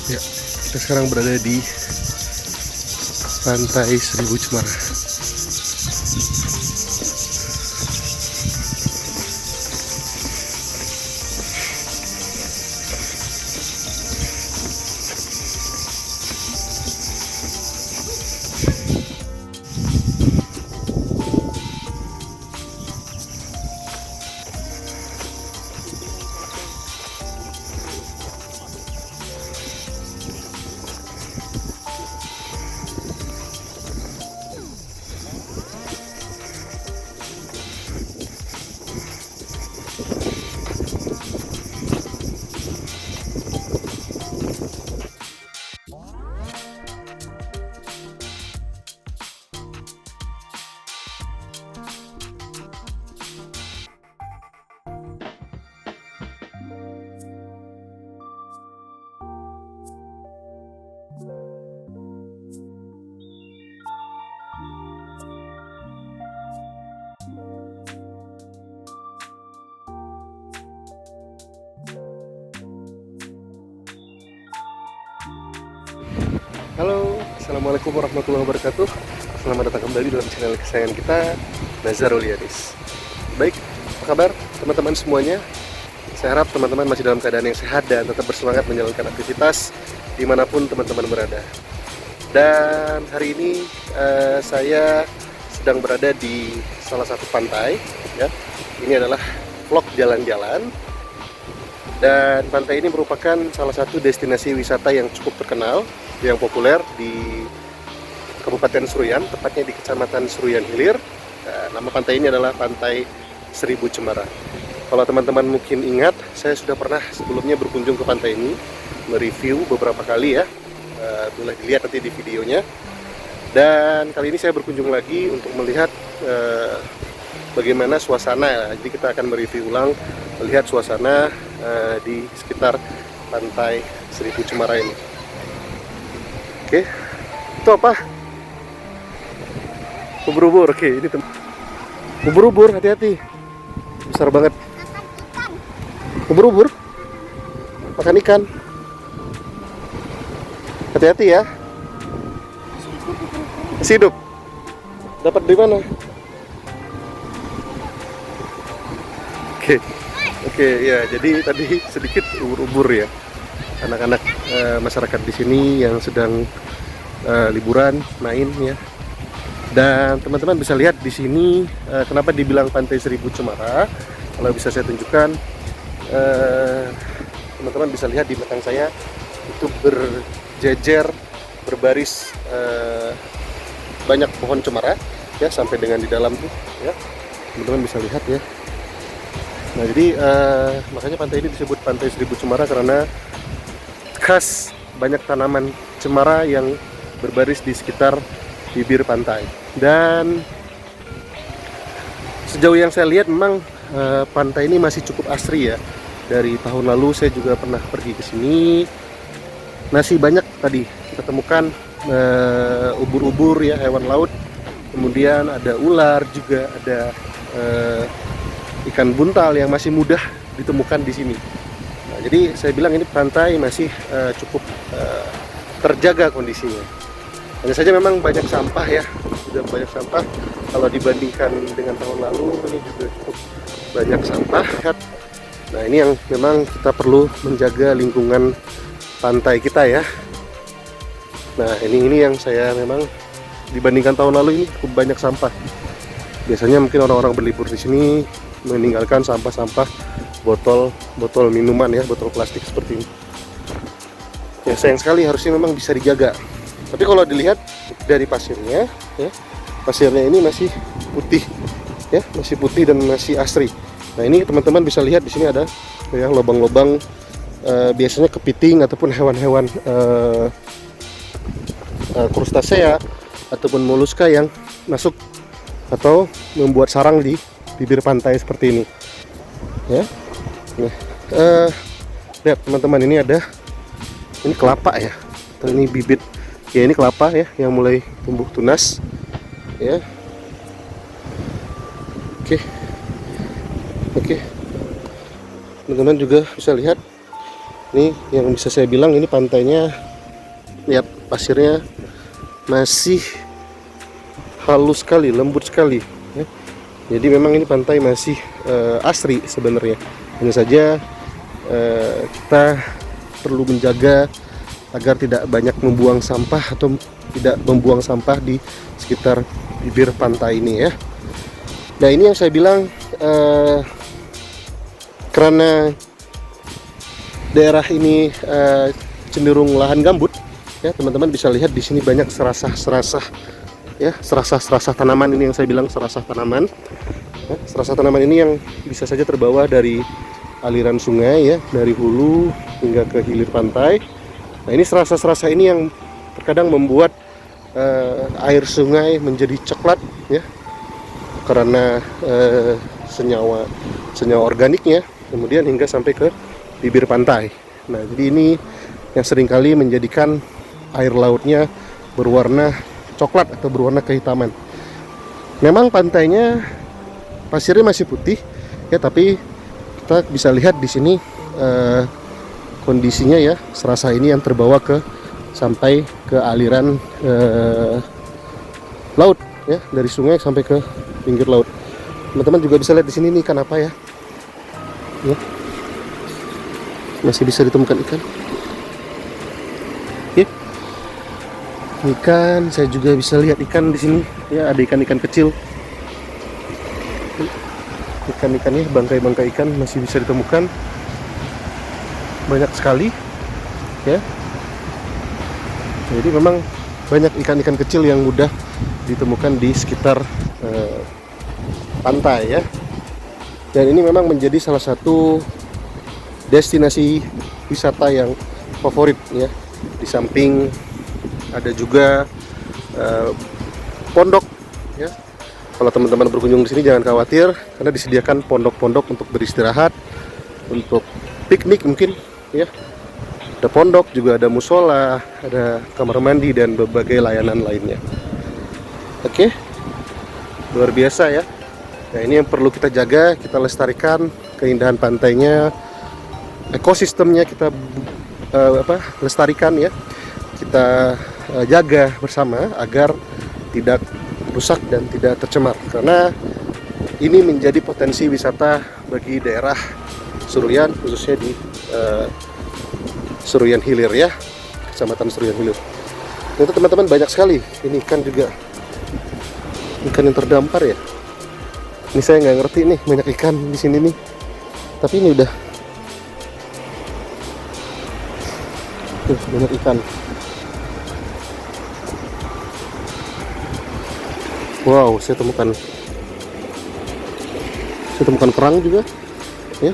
Ya, kita sekarang berada di Pantai Seribu Cemara. Halo, assalamualaikum warahmatullahi wabarakatuh. Selamat datang kembali dalam channel kesayangan kita, Nazarul Yanis. Baik, apa kabar teman-teman semuanya? Saya harap teman-teman masih dalam keadaan yang sehat dan tetap bersemangat menjalankan aktivitas dimanapun teman-teman berada. Dan hari ini saya sedang berada di salah satu pantai. Ya, ini adalah vlog jalan-jalan. Dan pantai ini merupakan salah satu destinasi wisata yang cukup terkenal, yang populer di Kabupaten Seruyan, tepatnya di Kecamatan Seruyan Hilir. Nama pantai ini adalah Pantai Seribu Cemara. Kalau teman-teman mungkin ingat, saya sudah pernah sebelumnya berkunjung ke pantai ini, mereview beberapa kali ya, boleh dilihat nanti di videonya. Dan kali ini saya berkunjung lagi untuk melihat bagaimana suasana. Jadi kita akan mereview ulang, melihat suasana di sekitar Pantai Seribu Cemara ini. Oke, itu apa? Ubur-ubur. Oke, ini ubur-ubur, hati-hati, besar banget. Ubur-ubur makan ikan, hati-hati ya. Masih hidup. Dapat di mana? Oke, ya, jadi tadi sedikit ubur-ubur ya. anak-anak masyarakat di sini yang sedang liburan main ya. Dan teman-teman bisa lihat di sini kenapa dibilang Pantai Seribu Cemara. Kalau bisa saya tunjukkan, teman-teman bisa lihat di belakang saya itu berjejer, berbaris banyak pohon cemara ya, sampai dengan di dalam tuh ya, teman-teman bisa lihat ya. Nah jadi makanya pantai ini disebut Pantai Seribu Cemara karena khas banyak tanaman cemara yang berbaris di sekitar bibir pantai. Dan sejauh yang saya lihat memang pantai ini masih cukup asri ya. Dari tahun lalu saya juga pernah pergi ke sini, masih banyak tadi kita temukan ubur-ubur ya, hewan laut, kemudian ada ular, juga ada ikan buntal yang masih mudah ditemukan di sini. Nah, jadi saya bilang ini pantai masih cukup terjaga kondisinya. Hanya saja memang banyak sampah ya, sudah banyak sampah. Kalau dibandingkan dengan tahun lalu, ini juga cukup banyak sampah. Nah ini yang memang kita perlu menjaga lingkungan pantai kita ya. Nah ini yang saya memang dibandingkan tahun lalu ini cukup banyak sampah. Biasanya mungkin orang-orang berlibur di sini meninggalkan sampah-sampah botol minuman ya, botol plastik seperti ini. Ya sayang sekali, harusnya memang bisa dijaga. Tapi kalau dilihat dari pasirnya ya, pasirnya ini masih putih ya, masih putih dan masih asri. Nah ini teman-teman bisa lihat di sini ada ya lubang-lubang, biasanya kepiting ataupun hewan-hewan krustasea ataupun moluska yang masuk atau membuat sarang di bibir pantai seperti ini ya. Nah, lihat teman-teman, ini ada, ini kelapa ya, atau ini bibit ya, ini kelapa ya yang mulai tumbuh tunas ya. Oke, teman-teman juga bisa lihat ini yang bisa saya bilang, ini pantainya, lihat pasirnya masih halus sekali, lembut sekali ya. Jadi memang ini pantai masih asri sebenarnya. Hanya saja kita perlu menjaga agar tidak banyak membuang sampah atau tidak membuang sampah di sekitar bibir pantai ini ya. Nah ini yang saya bilang, karena daerah ini cenderung lahan gambut ya, teman-teman bisa lihat di sini banyak serasah ya, serasah tanaman. Ini yang saya bilang serasah tanaman ya, serasah tanaman ini yang bisa saja terbawa dari aliran sungai ya, dari hulu hingga ke hilir pantai. Nah ini serasa-serasa ini yang terkadang membuat air sungai menjadi coklat ya, karena senyawa organiknya, kemudian hingga sampai ke bibir pantai. Nah jadi ini yang seringkali menjadikan air lautnya berwarna coklat atau berwarna kehitaman. Memang pantainya pasirnya masih putih ya, tapi kita bisa lihat di sini kondisinya ya, serasa ini yang terbawa sampai ke aliran laut ya, dari sungai sampai ke pinggir laut. Teman-teman juga bisa lihat di sini nih ikan apa ya. Ya. Masih bisa ditemukan ikan. Oke. Ikan, saya juga bisa lihat ikan di sini ya, ada ikan-ikan kecil. Ikan-ikannya, bangkai-bangkai ikan masih bisa ditemukan. Banyak sekali ya. Jadi memang banyak ikan-ikan kecil yang mudah ditemukan di sekitar pantai ya. Dan ini memang menjadi salah satu destinasi wisata yang favorit ya. Di samping ada juga pondok ya. Kalau teman-teman berkunjung di sini jangan khawatir, karena disediakan pondok-pondok untuk beristirahat, untuk piknik mungkin ya. Ada pondok, juga ada musola, ada kamar mandi dan berbagai layanan lainnya. Oke, luar biasa ya. Nah ini yang perlu kita jaga, kita lestarikan keindahan pantainya, ekosistemnya kita lestarikan ya. Kita jaga bersama agar tidak rusak dan tidak tercemar, karena ini menjadi potensi wisata bagi daerah Suruyan, khususnya di Seruyan Hilir ya, Kecamatan Seruyan Hilir. Itu teman-teman banyak sekali. Ini ikan juga, ikan yang terdampar ya. Ini saya nggak ngerti nih, banyak ikan di sini nih. Tapi ini udah tuh, banyak ikan. Wow, saya temukan kerang juga ya,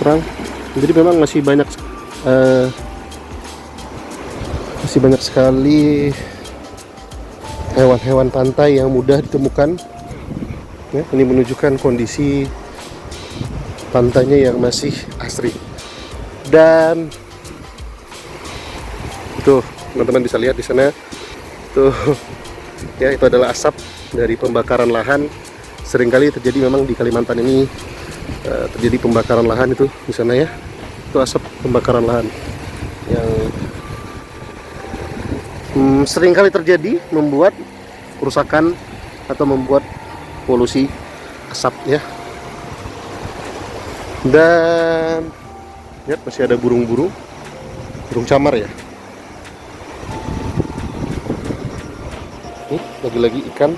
kerang. Jadi memang masih banyak sekali hewan-hewan pantai yang mudah ditemukan ya. Ini menunjukkan kondisi pantainya yang masih asri. Dan tuh teman-teman bisa lihat di sana tuh ya, itu adalah asap dari pembakaran lahan. Seringkali terjadi memang di Kalimantan ini terjadi pembakaran lahan itu di sana ya. Itu asap pembakaran lahan yang seringkali terjadi, membuat kerusakan atau membuat polusi asap ya. Dan lihat masih ada burung camar ya. Nih, lagi-lagi ikan.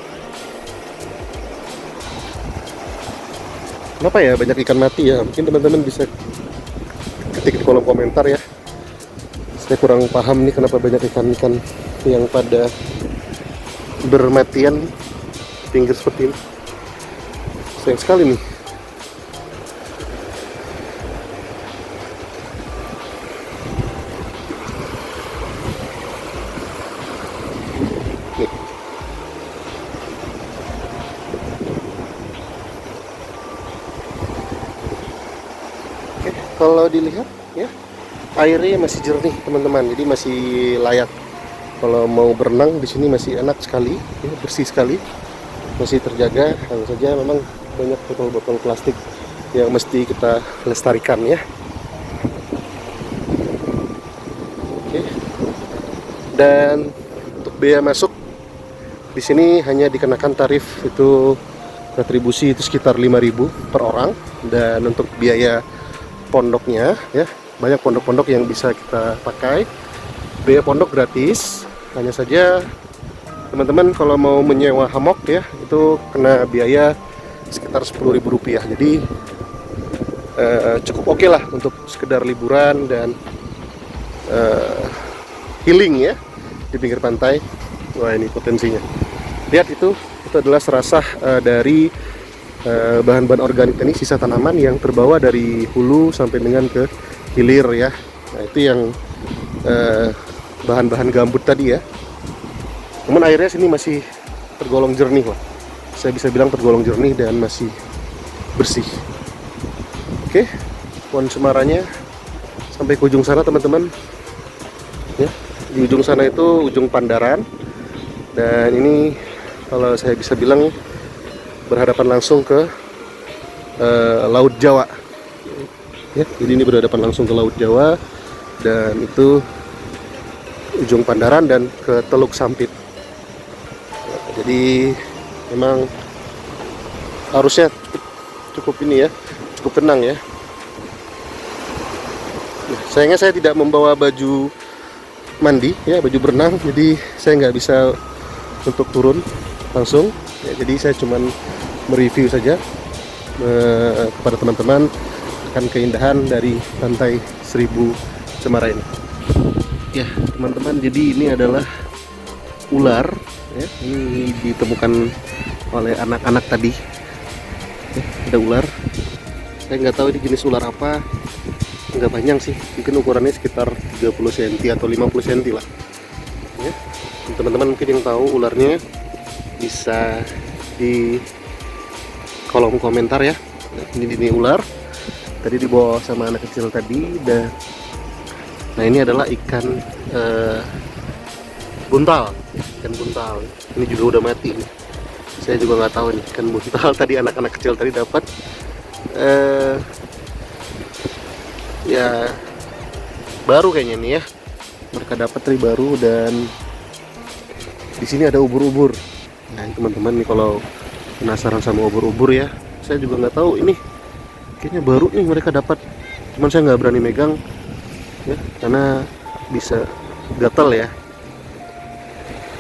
Kenapa ya banyak ikan mati ya? Mungkin teman-teman bisa ketik di kolom komentar ya. Saya kurang paham nih kenapa banyak ikan-ikan yang pada bermatian pinggir seperti ini. Sayang sekali nih. Kalau dilihat ya, airnya masih jernih teman-teman, jadi masih layak kalau mau berenang di sini, masih enak sekali ya, bersih sekali, masih terjaga. Hanya saja memang banyak botol-botol plastik yang mesti kita lestarikan ya. Oke. Dan untuk biaya masuk di sini hanya dikenakan tarif itu, retribusi itu sekitar 5.000 per orang. Dan untuk biaya pondoknya ya, banyak pondok-pondok yang bisa kita pakai. Biaya pondok gratis, hanya saja teman-teman kalau mau menyewa hammock ya, itu kena biaya sekitar Rp10.000. Jadi cukup oke lah untuk sekedar liburan dan healing ya di pinggir pantai. Wah, ini potensinya. Lihat, itu adalah serasah dari bahan-bahan organik ini, sisa tanaman yang terbawa dari hulu sampai dengan ke hilir ya. Nah, itu yang bahan-bahan gambut tadi ya. Namun airnya sini masih tergolong jernih lah. Saya bisa bilang tergolong jernih dan masih bersih. Oke, pohon cemarannya sampai ke ujung sana teman-teman. Ya, di ujung sana itu ujung Pandaran. Dan ini kalau saya bisa bilang berhadapan langsung ke Laut Jawa ya. Jadi ini berhadapan langsung ke Laut Jawa, dan itu ujung Pandaran dan ke Teluk Sampit. Jadi memang harusnya cukup ini ya, cukup tenang ya. Sayangnya saya tidak membawa baju mandi ya, baju berenang, jadi saya nggak bisa untuk turun langsung ya. Jadi saya cuman mereview saja kepada teman-teman akan keindahan dari pantai Seribu Cemara ini ya teman-teman. Jadi ini adalah ular ya, ini ditemukan oleh anak-anak tadi ya, ada ular. Saya nggak tahu ini jenis ular apa, nggak panjang sih, mungkin ukurannya sekitar 30 cm atau 50 cm lah ya. Teman-teman mungkin yang tahu ularnya bisa di kolom komentar ya. Ini ular tadi dibawa sama anak kecil tadi. Dan nah, ini adalah ikan buntal, ikan buntal. Ini juga udah mati nih. Saya juga nggak tahu nih ikan buntal tadi anak-anak kecil tadi dapat ya baru kayaknya nih ya, mereka dapat tadi baru. Dan di sini ada ubur-ubur. Nah teman-teman nih, kalau penasaran sama ubur-ubur ya, saya juga nggak tahu, ini kayaknya baru nih mereka dapat, cuman saya nggak berani megang ya, karena bisa gatal ya.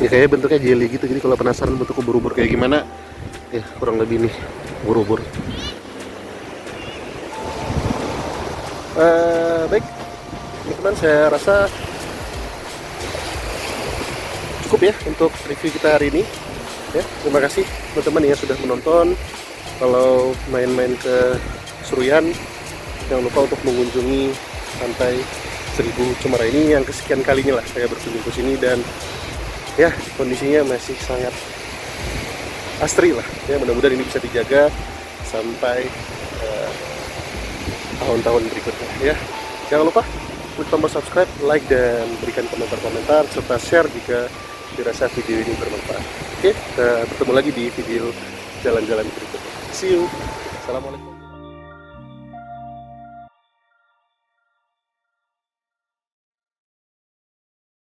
Ya kayak bentuknya jelly gitu, jadi kalau penasaran bentuk ubur-ubur kayak gimana, ya kurang lebih nih ubur-ubur. Baik, teman-teman, saya rasa cukup ya untuk review kita hari ini. Ya, terima kasih teman-teman yang sudah menonton. Kalau main-main ke Seruyan, jangan lupa untuk mengunjungi pantai Seribu Cemara ini yang kesekian kalinya lah saya berkunjung ke sini, dan ya kondisinya masih sangat asri lah ya. Mudah-mudahan ini bisa dijaga sampai tahun-tahun berikutnya ya. Jangan lupa klik tombol subscribe, like, dan berikan komentar-komentar serta share jika dirasa video ini bermanfaat. Oke, kita bertemu lagi di video jalan-jalan berikutnya. See you. Assalamualaikum.